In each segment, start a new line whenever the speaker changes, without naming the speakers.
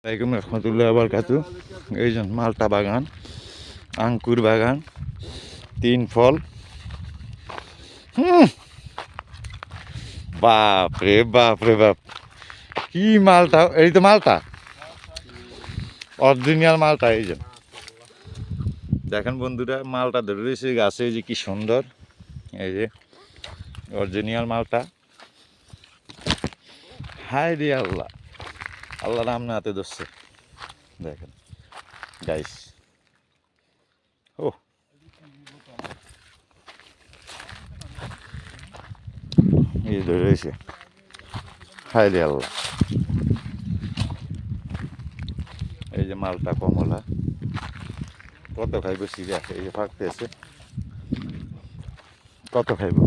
আসসালামাইকুম রহমতুল্লাহ বারকাতু। এই যে মালটা বাগান, আঙ্কুর বাগান, 3 ফল। বাপ রে বাপ রে বাপ, কি মালটা! এই তো মালটা, অরিজিনাল মালটা। এই যে দেখেন বন্ধুরা, মালটা ধরে রয়েছে গাছে, এই যে কি সুন্দর। এই যে অরিজিনাল মালটা। হায় রে আল্লাহ, আল্লাহ নাম না হাতে ধরছে। দেখেন গাইস, ও এই ধরে রয়েছে। হায় রে আল্লাহ, এই যে মালটা কমলা, কত খাইব সিরা? এই যে ফাঁকতেছে, কত খাইব?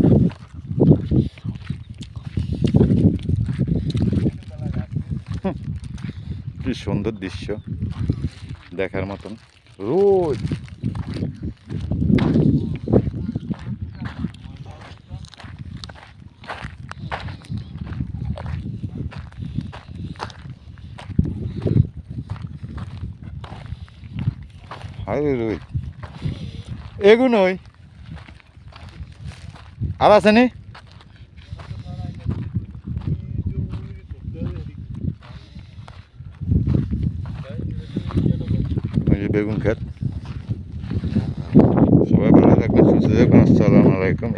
কি সুন্দর দৃশ্য, দেখার মতন। রোদ, হায় রোদ, এগুনোই আর আছে নি? ওই যে বেগুন ক্ষেত। সবাই ভালো থাকবেন, সুস্থ থাকবেন। আসসালামু আলাইকুম।